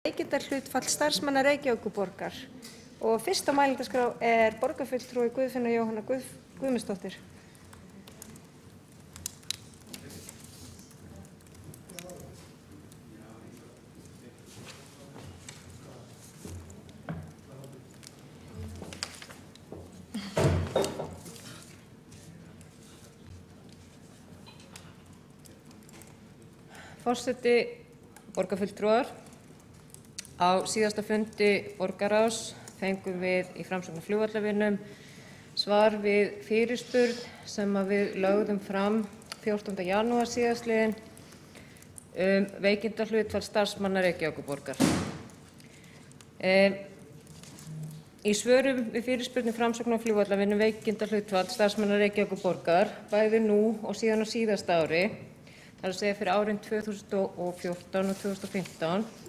veikindahlutfall starfsmanna Reykjavíkurborgar og fyrst á mælendaskrá borgarfulltrúi Guðfinna Jóhanna Guðmundsdóttir. Forseti, borgarfulltrúar, á síðasta fundi borgarráðs fengum við í Framsóknar flugvallavinum svar við fyrirspurn sem við lögðum fram 14. janúar síðastliðinn veikindahlutfall starfsmanna Reykjavíkurborgar. Í svörum við fyrirspurn Framsóknar flugvallavinum veikindahlutfall starfsmanna Reykjavíkurborgar bæði nú og síðan á síðasta ári, það segja fyrir árin 2014 og 2015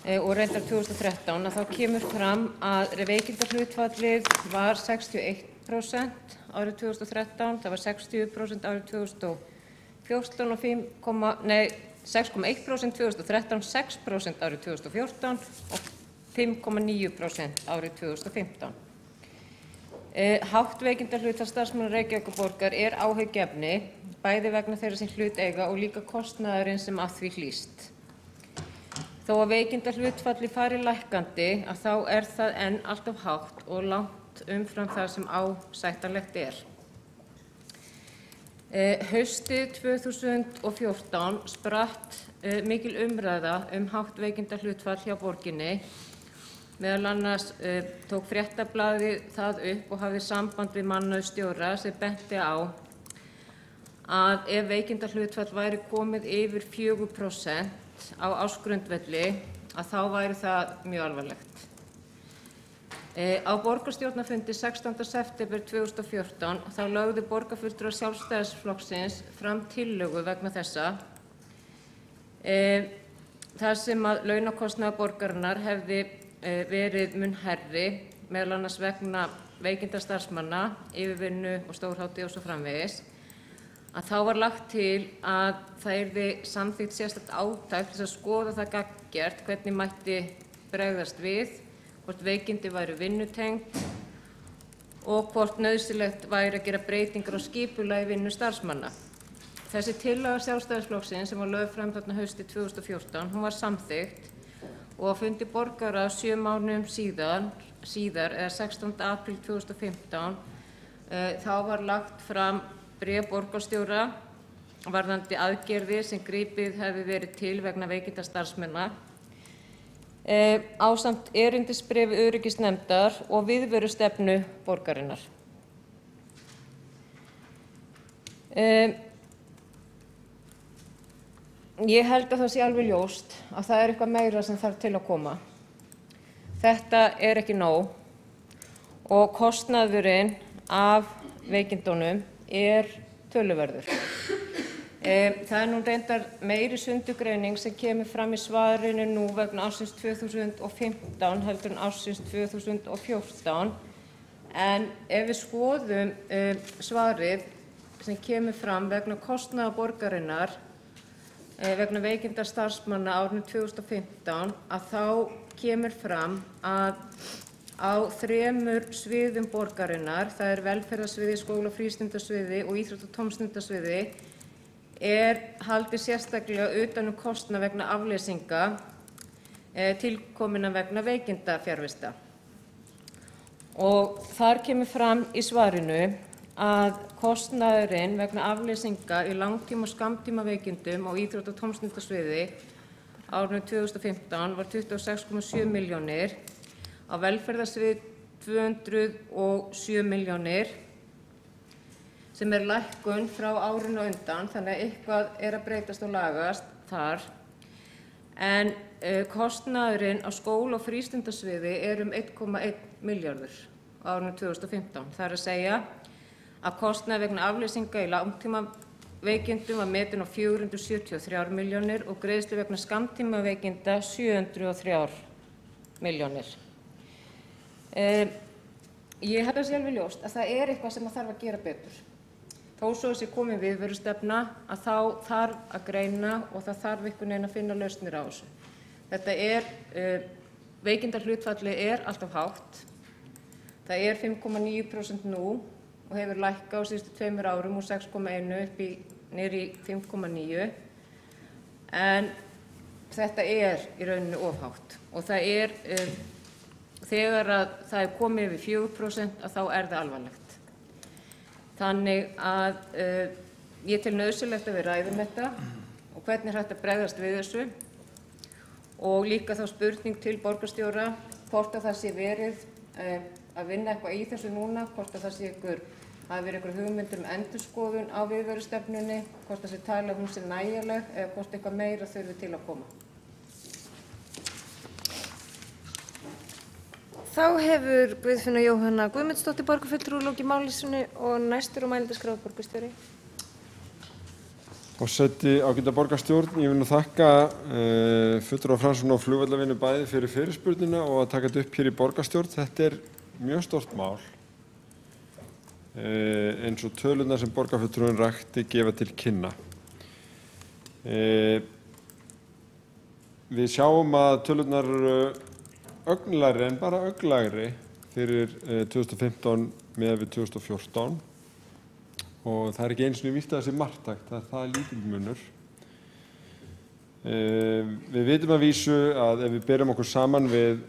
og reyndar 2013, að þá kemur fram að veikindahlutfallið var 61% árið 2013, það var 60% árið 2014 og 6,1% 2013, 6% árið 2014 og 5,9% árið 2015. Hátt veikindahlutfall starfsmanna Reykjavíkurborgar áhyggjuefni, bæði vegna þeirra sem hlut eiga og líka kostnaðurinn sem að því hlýst. Þó að veikindahlutfalli fari lækkandi að þá það enn alltof hátt og langt umfram það sem ásættanlegt Haustið 2014 spratt mikil umræða hátt veikindahlutfall hjá borginni. Meðal annars tók Fréttablaðið það upp og hafði samband við mannauðsstjóra sem benti á að ef veikindahlutfall væri komið yfir 4% á ársgrundvelli að þá væri það mjög alvarlegt. Á borgarstjórnarfundi 16. september 2014 þá lögðu borgarfulltrúar Sjálfstæðisflokksins fram tillögu vegna þessa, þar sem að launakostnaður borgarinnar hefði verið mun hærri, meðal annars vegna veikinda starfsmanna, yfirvinnu og stórhátíða og svo framvegis, að þá var lagt til að það yrði samþykkt sérstakt átak til að skoða það gagngert hvernig mætti bregðast við, hvort veikindi væru vinnutengd og hvort nauðsynlegt væri að gera breytingar á skipulagi vinnu starfsmanna. Þessi tillaga Sjálfstæðisflokksins sem var lögð fram þarna haustið 2014, hún var samþykkt og á fundi borgarráðs 7 mánuðum síðar eða 16. apríl 2015 þá var lagt fram bréf borgarstjóra varðandi aðgerðir sem gripið hefði verið til vegna veikinda starfsmanna ásamt erindisbréfi öryggisnefndar og viðverustefnu borgarinnar. Ég held að það sé alveg ljóst að það eitthvað meira sem þarf til að koma. Þetta ekki nóg og kostnaðurinn af veikindunum töluverður. Það nú reyndar meiri sundurgreining sem kemur fram í svarinu nú vegna ársins 2015 heldur en ársins 2014, en ef við skoðum svarið sem kemur fram vegna kostnaðar borgarinnar vegna veikinda starfsmanna árinu 2015 að þá kemur fram að á 3 sviðum borgarinnar, það velferðarsviði, skóla- og frístundasviði og íþrótta- og tómstundasviði, haldið sérstaklega utan kostnað vegna afleysinga tilkominna vegna veikindafjarvista. Og þar kemur fram í svarinu að kostnaðurinn vegna afleysinga í langtíma- og skammtímaveikindum á íþrótta- og tómstundasviði árinu 2015 var 26,7 milljónir, á velferðarsviði 207 milljónir, sem lækkun frá árinu á undan, þannig að eitthvað að breytast og lagast þar. En kostnaðurinn á skóla- og frístundasviði 1,1 milljarður á árinu 2015. Það að segja að kostnaður vegna afleysinga í langtímaveikindum var metin á 473 milljónir og greiðslur vegna skammtímaveikinda 703 milljónir. Ég held að það sé alveg ljóst að það eitthvað sem þarf að gera betur. Þó svo sé komin viðverustefna að þá þarf að greina og það þarf einhvern veginn að finna lausnir á þessu. Veikindahlutfallið er alltaf hátt. Það er 5,9% nú og hefur lækkað á síðustu 2 árum úr 6,1 upp niður í 5,9. En þetta er í rauninni of hátt og það er, þegar að það er komið yfir 4% að þá er það alvarlegt. Þannig að ég tel nauðsynlegt að við ræðum þetta og hvernig hægt að bregðast við þessu og líka þá spurning til borgarstjóra hvort að það sé verið að vinna eitthvað í þessu núna, hvort að það sé hafi verið einhver hugmyndir endurskoðun á viðverustefnunni, hvort það sé talað hún sé nægjanleg eða hvort eitthvað meira þurfi til að koma. Þá hefur Guðfinna Jóhanna Guðmundsdóttir borgarfulltrúi lokið máli sínu og næstur á mælendaskrá borgarstjóri. Forseti, ágæta borgarstjórn, ég vil nú þakka fulltrúa Framsóknar og flugvallavinnu bæði fyrir fyrirspurnina og að taka þetta upp hér í borgarstjórn. Þetta er mjög stórt mál. Eins og tölurnar sem borgarfulltrúinn rakti gefa til kynna. Við sjáum að tölurnar eru ögnlægri en bara ögnlægri fyrir 2015 miðað við 2014. Og það er ekki eins og víst að það sé marktækt, það er lítill munur. Við vitum að vísu að ef við berum okkur saman við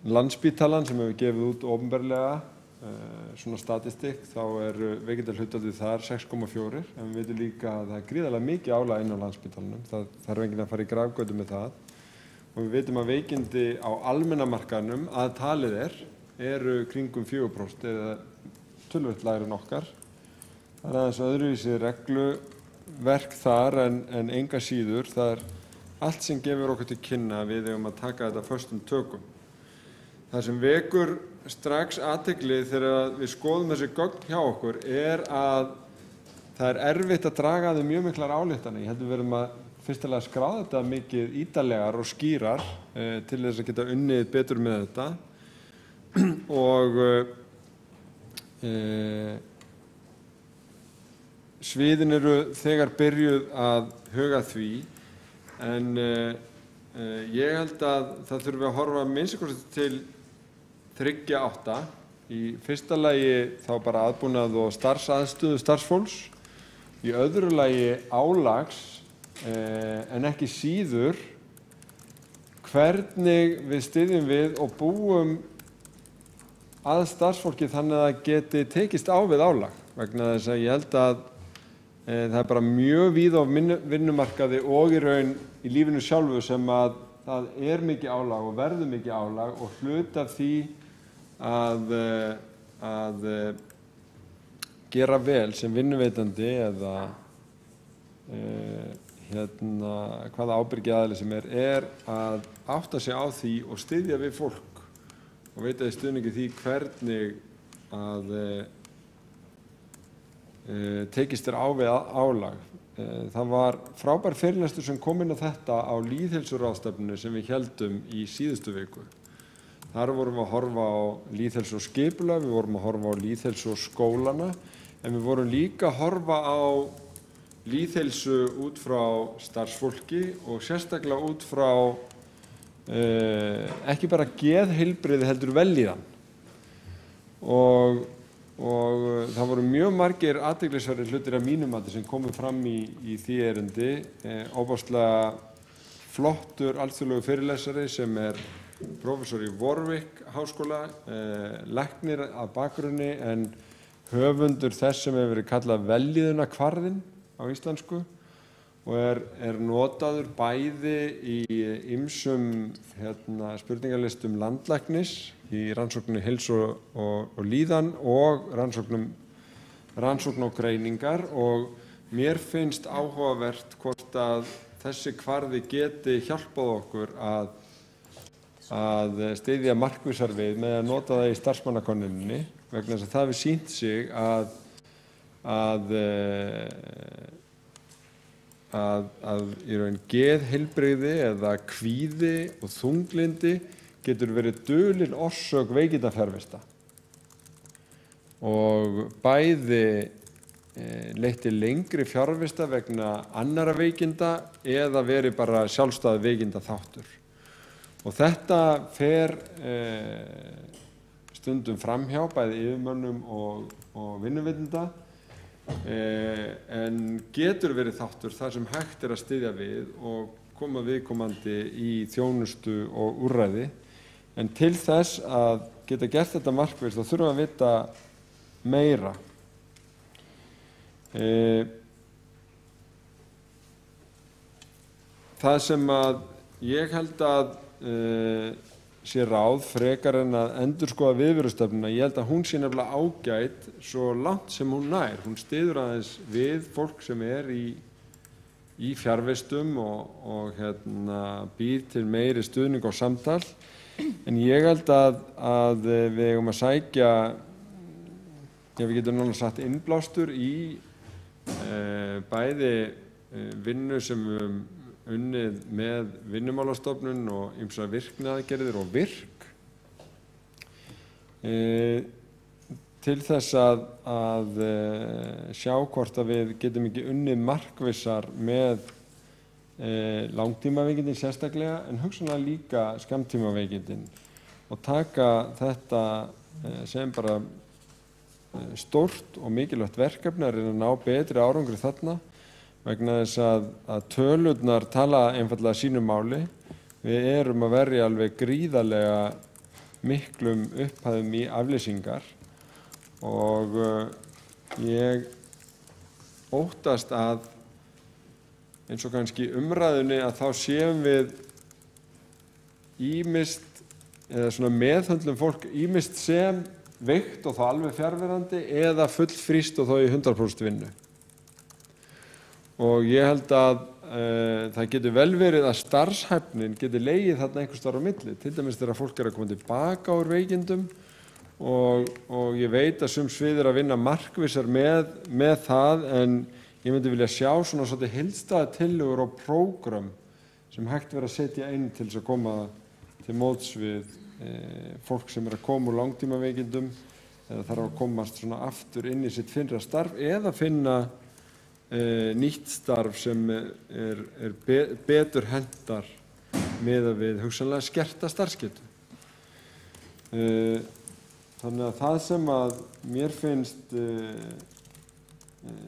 Landspítalann sem hefur gefið út opinberlega svona statistikk, þá er veikindahlutfallið þar 6,4, en við vitum líka að það er gríðarlega mikið álag inn á Landspítalanum. Það þarf enginn að fara í grafgötu með það. Og við vitum að veikindi á almenna markaðnum að talið eru kringum 4% eða töluvert lægri en okkar. Það er aðeins öðruvísi regluverk þar en enga síður. Það er allt sem gefur okkur til kynna við eigum að taka þetta föstum tökum. Það sem vekur strax athygli þegar við skoðum þessi gögn hjá okkur er að það er erfitt að draga þau mjög miklar ályktanir. Ég held við verðum að fyrstilega skráða þetta mikið ítarlegar og skýrar til þess að geta unnið betur með þetta og sviðin eru þegar byrjuð að huga því en ég held að það þurfi að horfa minnst til 3-8. Í fyrsta lagi þá bara aðbúnað og starfsaðstöðu starfsfólks, í öðru lagi álags en ekki síður hvernig við styðjum við og búum að starfsfólki þannig að það geti tekist á við álag, vegna þess að ég held að það er bara mjög víða á vinnumarkaði og í raun í lífinu sjálfu sem að það er mikið álag og verður mikið álag og hluti af því að gera vel sem vinnuveitandi eða hvaða ábyrgi aðili sem er að átta sig á því og styðja við fólk og veita því stuðningi því hvernig að tekist á við álag. Það var frábær fyrirlestur sem kom inn á þetta á lýðheilsuráðstefnunni sem við héldum í síðustu viku. Þar vorum við að horfa á lýðheilsu og skipulag, við vorum að horfa á lýðheilsu og skólana, en við vorum líka að horfa á lýðheilsu út frá starfsfólki og sérstaklega út frá ekki bara geðheilbrigði heldur vellíðan og það voru mjög margir athyglisverðir hlutir af mínum mati sem komu fram í því erindi. Ofboðslega flottur alþjóðlegur fyrirlesari sem er prófessor í Warwick háskóla, læknir að bakgrunni en höfundur þess sem hefur verið kallað vellíðunarkvarðinn á íslensku og er notaður bæði í ýmsum spurningalistum landlæknis í rannsóknum heilsu og líðan og rannsókn og greiningar og mér finnst áhugavert hvort að þessi kvarði geti hjálpað okkur að styðja markvissar við með að nota það í starfsmannakönnuninni vegna þess að það hefur sýnt sig að í raun geðheilbrigði eða kvíði og þunglyndi getur verið dulin orsök veikindafjarvista og bæði leitt til lengri fjárvista vegna annarra veikinda eða verið bara sjálfstæð veikinda þáttur. Og þetta fer stundum framhjá bæði yfirmönnum og vinnuveitenda, en getur verið þáttur þar sem hægt að styðja við og koma viðkomandi í þjónustu og úrræði. En til þess að geta gert þetta markvisst þá þurfum við að vita meira. Það sem að ég held að sé ráð frekar en að endurskoða viðverustefnuna, ég held að hún sé nefnilega ágæt svo langt sem hún nær. Hún styður aðeins við fólk sem í fjarvistum og býr til meiri stuðning og samtal. En ég held að við eigum að sækja, við getum náttúrulega sagt innblástur í bæði vinnu sem við höfum unnið með Vinnumálastofnun og ýmsar virkniaðgerðir og virk til þess að sjá hvort að við getum ekki unnið markvissar með langtímaveikindin sérstaklega en hugsanlega líka skammtímaveikindin og taka þetta sem bara stórt og mikilvægt verkefni að reyna að ná betri árangri þarna vegna þess að tölurnar tala einfaldlega sínu máli. Við erum að verja alveg gríðarlega miklum upphæðum í afleysingar og ég óttast að eins og kannski umræðunni að þá séum við ýmist eða svona meðhöndlum fólk ýmist sem veikt og þá alveg fjarverandi eða fullfrískt og þá í 100% vinnu. Og ég held að það getur vel verið að starfshæfnin getur legið þarna einhvers staðar á milli, til dæmis þegar fólk að koma tilbaka úr veikindum og ég veit að sum svið að vinna markvissar með það en ég myndi vilja sjá svona svolítið heildstæðar tillögur og prógram sem hægt verið að setja inn til þess að koma til móts við fólk sem að koma úr langtímaveikindum eða þarf að komast svona aftur inn í sitt fyrra starf eða finna nýtt starf sem betur hentar miðað við hugsanlega skerta starfsgetu. Þannig að það sem að mér finnst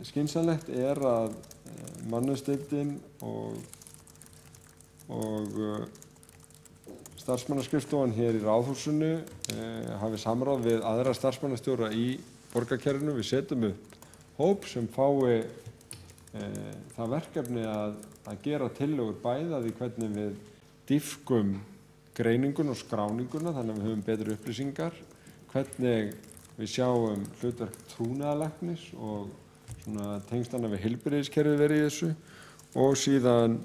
skynsamlegt að mannauðsdeildin og starfsmannaskrifstofan hér í Ráðhúsinu hafi samráð við aðra starfsmannastjóra í borgarkerfinu. Við setjum upp hóp sem fái það verkefni að gera tillögur bæði að því hvernig við dýpkum greiningun og skráninguna þannig að við höfum betri upplýsingar, hvernig við sjáum hlutverk trúnaðarlæknis og svona tengslana við heilbrigðiskerfið verið í þessu og síðan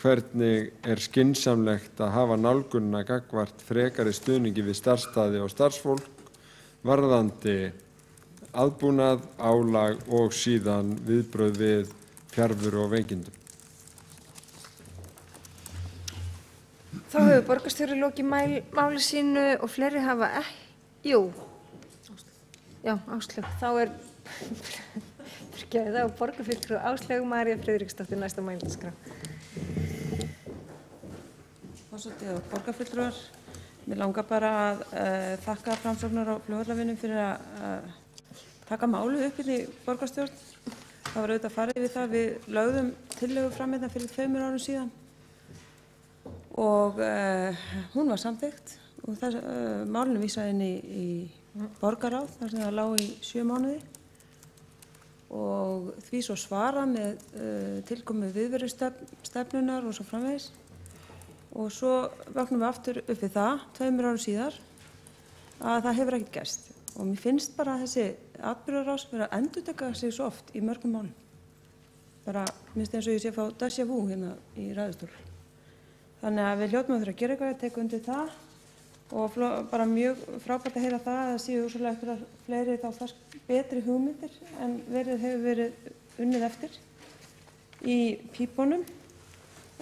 hvernig skynsamlegt að hafa nálgunina gagnvart frekari stuðningi við starfsstaði og starfsfólk varðandi aðbúnað, álag og síðan viðbrögð við fjarveru og veikindum. Þá hefur borgarstjóri lokið máli sínu og fleiri hafa Áslaug. Þá er borgarfulltrúi Áslaug María Friðriksdóttir næsta mælendaskrá. Forseti og borgarfulltrúar, mér langar bara að þakka Framsóknar og Flugvallavinum fyrir að taka málið upp í borgarstjórn. Það var auðvitað farið við það. Við lögðum tillögu fram hérna fyrir 2 árum síðan og hún var samþykkt og málinu vísaði inn í borgarráð þar sem það lá í 7 mánuði og því svo svara með tilkomu viðverustefnunar og svo framvegis. Og svo vöknum við aftur upp við það 2 árum síðar að það hefur ekkert gerst. Og mér finnst bara að þessi atburðarás vera að endurtaka sig svo oft í mörgum málum. Bara, minnst eins og ég sé að fá déjà vu hérna í ræðustól. Þannig að við hljótum að þurfa að gera eitthvað, teka undir það og bara mjög frábært að heyra það að það séu úrsögulega eitthvað fleiri þá betri hugmyndir en hefur verið unnið eftir í pípunum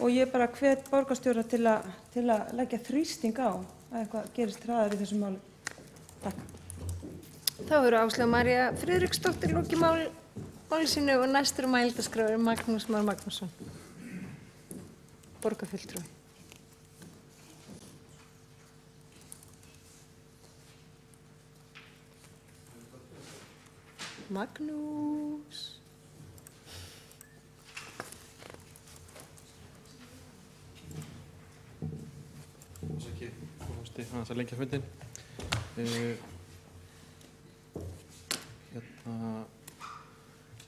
og ég bara hvet borgarstjóra til að leggja þrýsting á að eitthvað gerist hraðar í þessum málum. Takk. Þá hefur Áslaug María Friðriksdóttir lokið máli sínu og næstur á mælendaskrá er Magnús Már Magnússon, borgarfulltrúi. Magnús. Aðeins að lengja fundinn.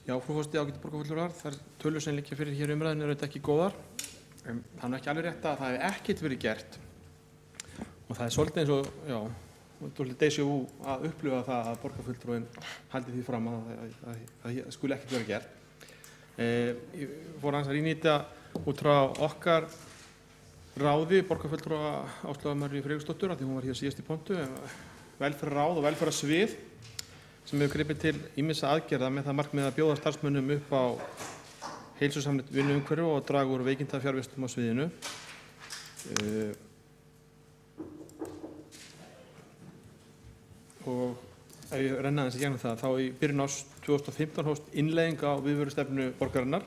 Já, frú forseti, ágætu borgarfulltrúar, þær tölur sem liggja fyrir hér umræðinu eru ekki góðar. Það er ekki alveg rétt að það hefði ekkert verið gert og það er svolítið eins og, já, svolítið déjà vu að upplifa það að borgarfulltrúin haldi því fram að það skuli ekkert vera gert. Ég fór aðeins að rýna í þetta út frá okkar ráði borgarfulltrúa Áslaugar Maríu Friðriksdóttur, af því hún var hér síðast í pontu, velferðarráð og velferðarsvið sem hefur gripið til ýmissa aðgerða með það markmið að bjóða starfsmönnum upp á heilsusamlegt vinnuumhverfi og draga úr veikindafjárvistum á sviðinu. Og ef ég renna aðeins í gegnum það, þá í byrjun árs 2015 hófst innleiðing á viðverustefnu borgarinnar.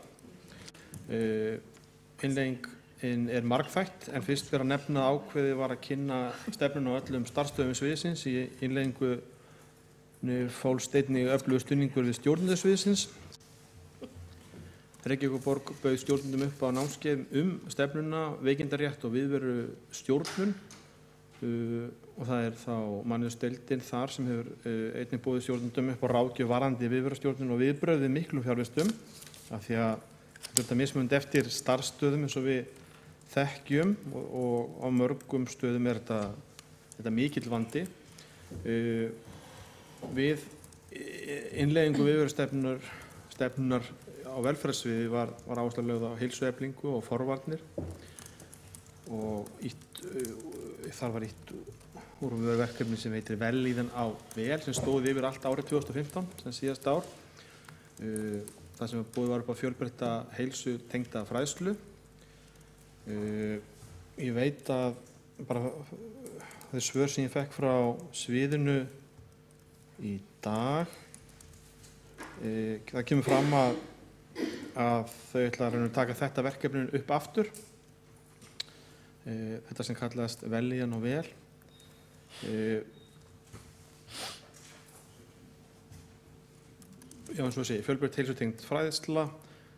Innleiðingin er margþætt en fyrst fyrir að nefna að ákveðið var að kynna stefnuna á öllum starfsstöðvum sviðsins. Í innleiðingunni fólst einnig öflugur stuðningur við stjórnendur sviðsins. Reykjavíkurborg bauð stjórnendum upp á námskeið stefnuna, veikindarétt og viðveru stjórnun og það er þá mannauðsdeildin þar sem hefur einnig boðið stjórnendum upp á ráðgjöf varðandi viðverustjórnun og viðbrögð við miklum fjárvistum af því að þetta er mismunandi eftir starfsstöðum eins og við þekkjum og á mörgum stöðum er þetta mikill vandi. Við innleiðingu viðverustefnunar á velferðarsviði var áhersla lögð á heilsueflingu og forvarnir og þar var úr verkefni sem heitir Vellíðan á vel sem stóð yfir allt árið 2015 sem síðasta ár. Það sem boðið var upp á fjölbreytta heilsu tengda fræðslu. Ég veit að bara þau svör sem ég fekk frá sviðinu í dag, það kemur fram að þau ætla að taka þetta verkefni upp aftur. Þetta sem kallast Vellíðan á vel. Já, eins og sé, fjölbreytt heilsutengd fræðsla,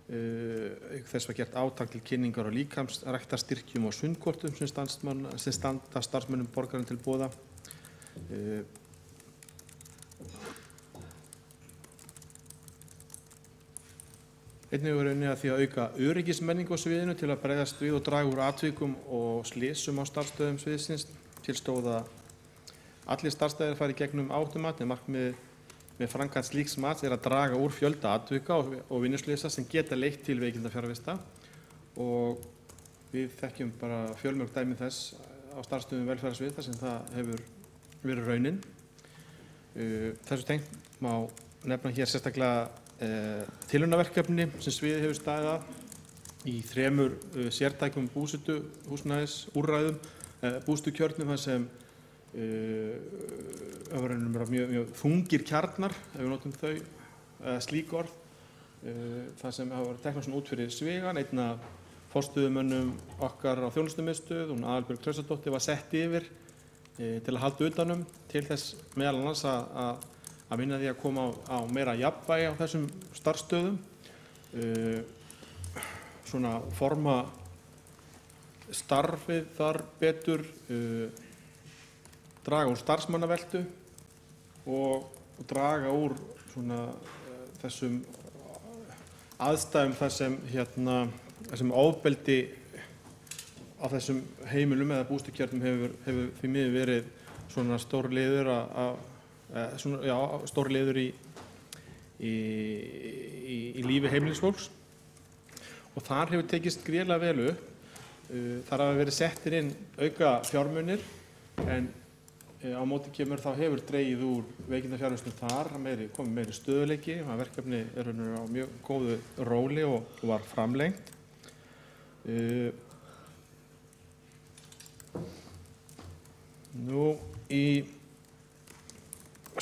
þess var gert átak til kynningar og líkamsræktarstyrkjum og sundkortum sem standa starfsmönnum borgarinn til boða. Einnig hefur unnið að því að auka öryggismenningu á sviðinu til að bregðast við og draga úr atvikum og slysum á starfsstöðum sviðsins. Til stóð að allir starfsstæðir fari gegnum áhættumat en markmiðið með framkvæmd slíks mats er að draga úr fjölda atvika og vinnuslysa sem geta leitt til veikindafjárvista og við þekkjum bara fjölmörg dæmi þess á starfsstöðum velferðarsvið þar sem það hefur verið raunin. Þessu tengt má nefna hér sérstaklega tilraunaverkefni sem sviðið hefur staðið að í 3 sértækum búsetuhúsnæðisúrræðum, búsetukjörnum þar sem mjög þungir kjarnar, ef við notum þau, slík orð, þar sem hafa verið teknað svona út fyrir svigan. Einn af forstöðumönnum okkar á þjónustumiðstöð, hún Aðalbjörg Traustadóttir, var sett yfir til að halda utanum til þess meðal annars að vinna því að koma á meira jafnvægi á þessum starfsstöðum, svona forma starfið þar betur, draga úr starfsmannaveltu og draga úr svona þessum aðstæðum þessum ofbeldi á þessum heimilum eða bústukjörnum hefur því miður verið svona stór liður stór liður í lífi heimilisfólks og þar hefur tekist gríðarlega vel upp. Þar hafa verið settir inn auka fjármunir en á móti kemur þá hefur dregið úr veikindafjárvistum þar, komið meiri stöðuleiki, verkefni er á mjög góðu róli og var framlengt. Nú í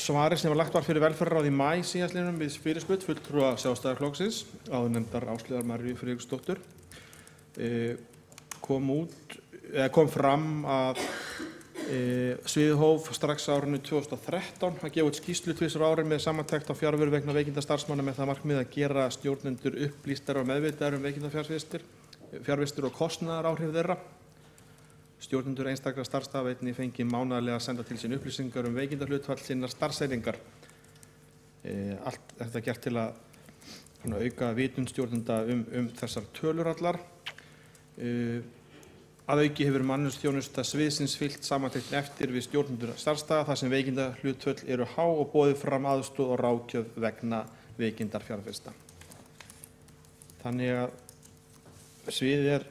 svari sem var lagt fyrir velferðarráð í maí síðastliðnum við fyrirspurn fulltrúa Sjálfstæðisflokksins, áðurnefndar Áslaugar Maríu Friðriksdóttur, kom fram að sviðið hóf strax á árinu 2013 að gefa út skýrslu tvisvar á ári með samantekt á fjárveru vegna veikinda starfsmanna með það markmið að gera stjórnendur upplýstar og meðvitaðir veikinda-fjarvistir og kostnaðaráhrif þeirra. Stjórnendur einstakra starfsstaða einnig fengi mánaðarlega að senda til sín upplýsingar veikindahlutfall sinnar starfseiningar. Allt þetta gert til að auka vitund stjórnenda þessar tölur allar. Að auki hefur mannauðsþjónusta sviðsins fylgt samantektin eftir við stjórnendur starfsstaða þar sem veikindahlutföll eru há og boðið fram aðstoð og ráðgjöf vegna veikindarfjarvista. Þannig að sviðið er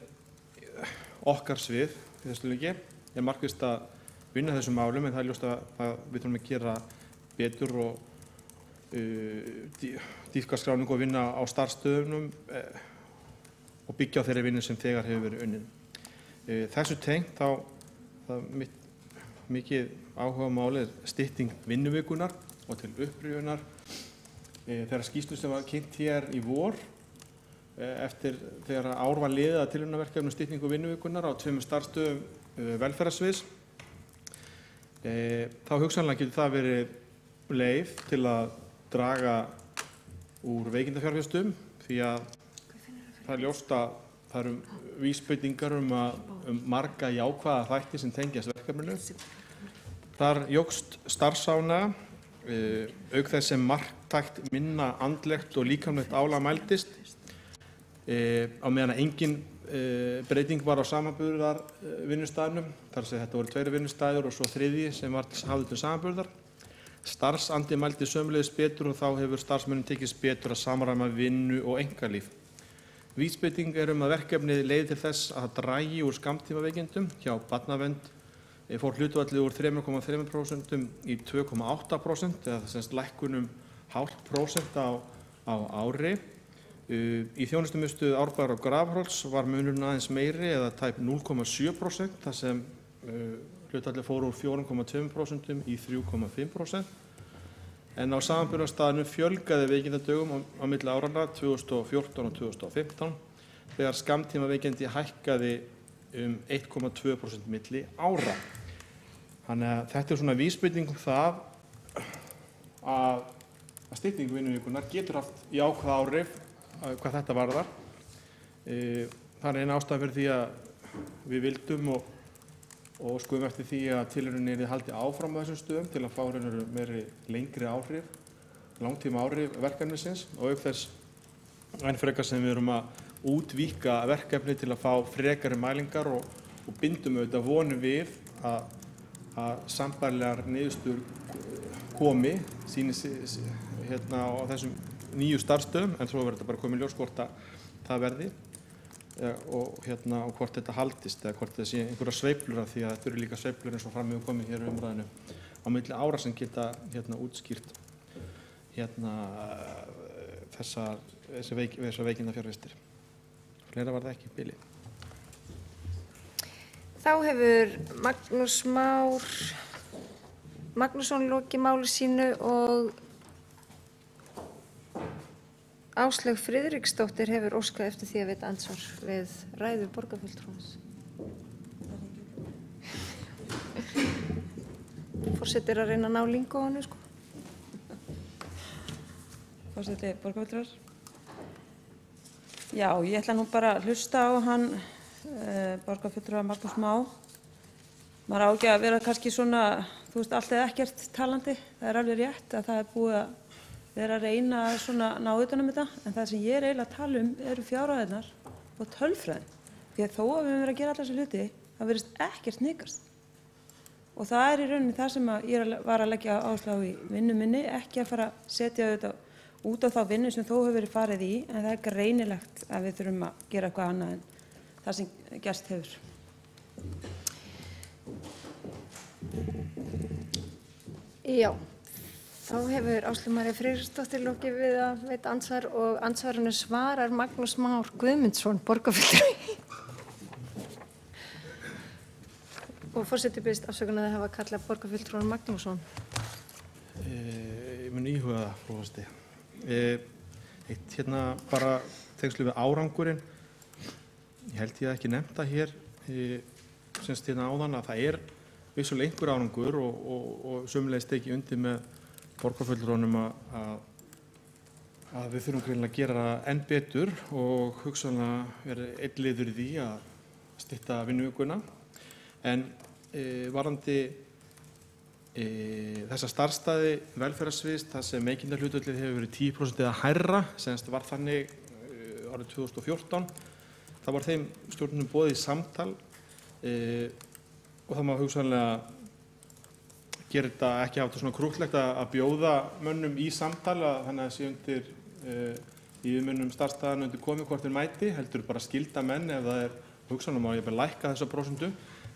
okkar svið í þessu líki. Ég er markvisst að vinna þessum málum en það er ljóst að við þurfum að gera betur og dýpka skráningu og vinna á starfsstöðunum og byggja á þeirri vinnu sem þegar hefur verið unnin. Þessu tengt þá mikið áhuga máli er stytting vinnuvikunar og til upprifjunar. Þegar skýrslu sem var kynnt hér í vor eftir þegar ár var liðið að tilraunaverkefni styttingu vinnuvikunar á 2 starfsstöðum velferðarsviðs, þá hugsanlega getur það verið leið til að draga úr veikindafjárfestum því að það er ljóst að það eru vísbendingar marga jákvæða þætti sem tengjast verkefninu. Þar jókst starfsána auk þess sem marktækt minna andlegt og líkamlegt álag mældist á meðan að engin breyting var á samanburðar vinnustaðnum, þar að segja þetta voru 2 vinnustaðir og svo 3. sem var hafður til samanburðar. Starfsandi mældi sömuleiðis betur og þá hefur starfsmönnum tekist betur að samræma vinnu og einkalíf. Vísbending er að verkefnið leiði til þess að það dragi úr skammtímaveikindum hjá barnavernd fór hlutfallið úr 3,3% í 2,8% eða þess að lækkunum 0,5% á ári. Í þjónustumiðstöð Árbæjar og Grafarholts var munurinn aðeins meiri eða tæp 0,7% þar sem hlutfallið fór úr 4,2% í 3,5%. En á samanburðarstaðnum fjölgaði veikindadögum á milli áranna 2014 og 2015 þegar skammtímaveikindi hækkaði 1,2% milli ára. Þannig að þetta er svona vísbending það að stytting vinnuvikunar getur haft jákvæð áhrif hvað þetta varðar. Það er eina ástæða fyrir því að við vildum og skoðum eftir því að tilraunin yrði haldið áfram á þessum stöðum til að fá meiri lengri áhrif, langtíma áhrif verkefnisins og auk þess enn frekar sem við erum að útvíkka verkefni til að fá frekari mælingar og bindum auðvitað vonum við að sambærilegar niðurstöður komi á þessum nýju starfsstöðum en svo verður þetta bara komið ljós hvort það verði og hvort þetta haldist eða hvort það sé einhverja sveiflur af því að þetta eru líka sveiflur eins og fram hefur komið hér umræðinu á milli ára sem geta útskýrt þessar veikindafjárvistir. Fleira var það ekki í bili. Þá hefur Magnús Már Magnússon lokið máli sínu og Áslaug Friðriksdóttir hefur óskað eftir því að veita andsvar við ræðu borgarfulltrúans. Forseti er að reyna að ná lingu á hannu, sko. Forseti borgarfulltrúar. Já, ég ætla nú bara að hlusta á hann, borgarfulltrúa Magnús Má. Maður á ekki að vera kannski svona, allt eða ekkert talandi. Það er alveg rétt að það er búið að vera að reyna að ná utan um þetta, en það sem ég er eiginlega að tala um eru fjárhæðirnar og tölfræðin. Því að þó að við höfum verið að gera allar þessi hluti, það virðist ekkert hnikast. Og það er í rauninni það sem ég var að leggja áherslu á í vinnu minni, ekki að fara að setja þetta út á þá vinnu sem þó hefur verið farið í, en það er greinilegt að við þurfum að gera eitthvað annað en það sem gerst hefur. Já. Þá hefur Áslaug María Friðriksdóttir lokið við að veita andsvar og andsvarinu svarar Magnús Már Guðmundsson, borgarfulltrúi. Og forseti biðst afsökunar að hafa kallað borgarfulltrúan Magnússon. mun íhuga það, frú forseti. Eitt hérna bara tengslu við árangurinn. Ég held ég ekki nefnt það hér semst hérna áðan að það vissulega einhver árangur og sömulegis tekið undir með borgarfulltrúanum að við þurfum greinilega að gera enn betur og hugsanlega vera einn liður í því að stytta vinnuvikuna. En varðandi þessa starfsstaði velferðarsviðs þar sem veikindahlutfallið hefur verið 10% eða hærra, semst var þannig árið 2014, þá var þeim stjórnum boðið í samtal og það má hugsanlega gera þetta ekki hafa þetta svona krúttlegt að bjóða mönnum í samtala þannig að sé undir yfirmönnum starfsstaðan undir komið hvort þeir mæti, heldur bara skylda menn ef það hugsanlega má ég bara lækka þessa prósentu,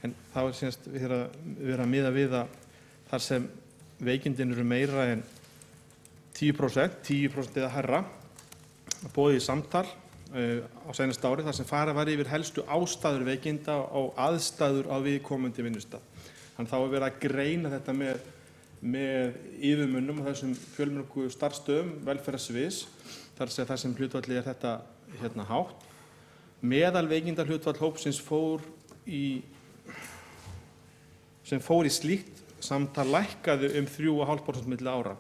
en þá síðast vera að miða við að þar sem veikindin eru meira en 10% eða hærra, boðið í samtal á seinasta ári þar sem fara var yfir helstu ástæður veikinda og aðstæður á viðkomandi vinnustað. Þannig þá verið að greina þetta með yfirmönnum og þessum fjölmörgu starfsstöðum velferðarsviðs, þar sem hlutfallið þetta hérna hátt. Meðal veikindahlutfall hópsins sem fór í slíkt samtal lækkaði 3,5% milli ára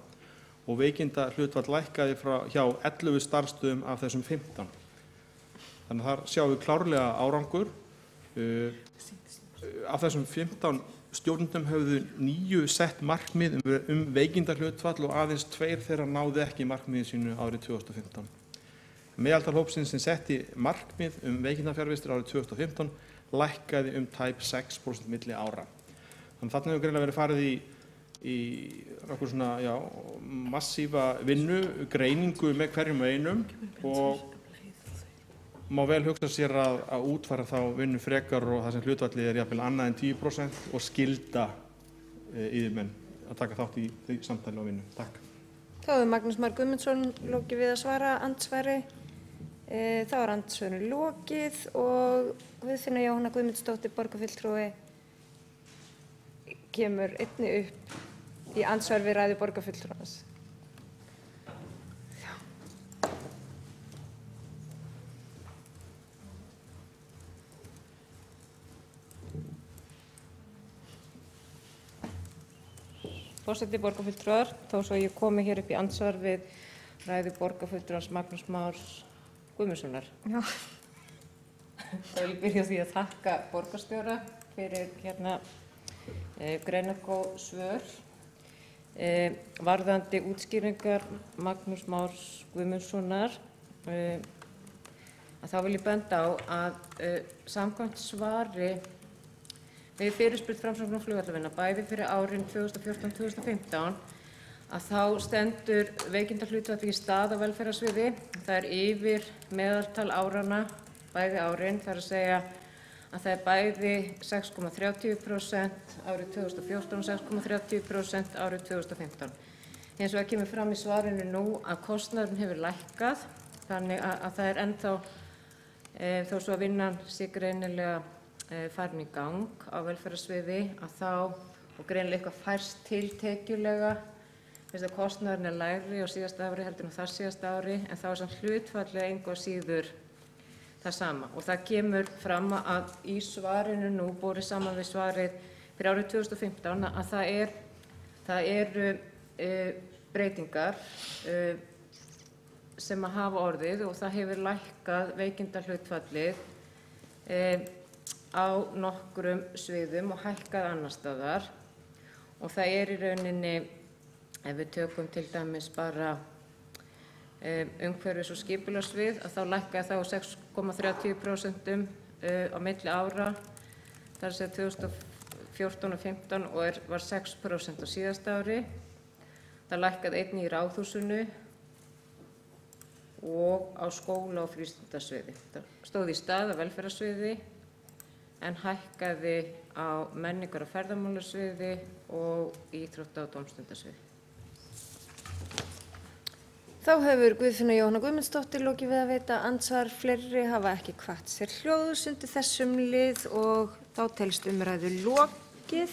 og veikindahlutfall lækkaði hjá 11 starfsstöðum af þessum 15. Þannig að þar sjáum við klárlega árangur. Af þessum 15 stjórnendum höfðu 9 sett markmið veikindahlutfall og aðeins 2 þeirra náðu ekki markmiði sínu árið 2015. Meðaltal hópsins sem setti markmið veikindafjarðvistir árið 2015 lækkaði tæp 6% milli ára. Þannig að þarna hefur greinilega verið farið í nokkur svona massífa vinnu, greiningu með hverjum og einum og má vel hugsa sér að útfæra þá vinnu frekar og það sem hlutfallið jafnvel annað en 10% og skylda yfirmenn að taka þátt í því samtali og vinnu. Takk. Þá hefur Magnús Már Guðmundsson lokið við að svara andsvari. Þá andsvörinu lokið og Guðfinna Jóhanna Guðmundsdóttir borgarfulltrúi kemur einnig upp í andsvar við ræðu borgarfulltrúans. Forseti, borgarfulltrúar, þó svo ég komi hér upp í andsvar við ræðu borgarfulltrúans Magnús Más Guðmundssonar. Já. Þá vil ég byrja á því að þakka borgarstjóra fyrir greinargóð svör. Varðandi útskýringar Magnús Más Guðmundssonar, þá vil ég benda á að samkvæmt svari við fyrirspurn Framsóknar flugvallavinna bæði fyrir árin 2014-2015 að þá stendur veikindahlutfallið í stað á velferðarsviði. Það yfir meðaltal áranna bæði árin, það að segja að það bæði 6,30% árið 2014 og 6,30% árið 2015. Hins vegar kemur fram í svarinu nú að kostnaðurinn hefur lækkað, þannig að það ennþá, þó svo að vinnan sé greinilega farin í gang á velferðarsviði, að þá, og greinilega eitthvað færst til tekjulega, þess að kostnaðurinn lægri á síðasta ári heldur en þar síðasta ári, en þá samt hlutfallið engu að síður það sama. Og það kemur fram að í svarinu nú, borið saman við svarið fyrir árið 2015, að það eru breytingar sem að hafa orðið og það hefur lækkað veikindahlutfallið á nokkrum sviðum og hækkað annar staðar. Og það í rauninni, ef við tökum til dæmis bara umhverfis- og skipulagssvið, að þá lækkaði það á 6,30% á milli ára, þar sem 2014 og 2015 og var 6% á síðasta ári. Það lækkaði einnig í Ráðhúsinu og á skóla- og frístundasviði. Það stóð í stað á velferðarsviði en hækkaði á menningar- og ferðamálasviði og íþrótta- og dómstundasviði. Þá hefur Guðfinna Jóhanna Guðmundsdóttir lokið við að veita andsvar. Fleiri hafa ekki kvatt sér hljóðs undir þessum lið og þá telst umræðu lokið.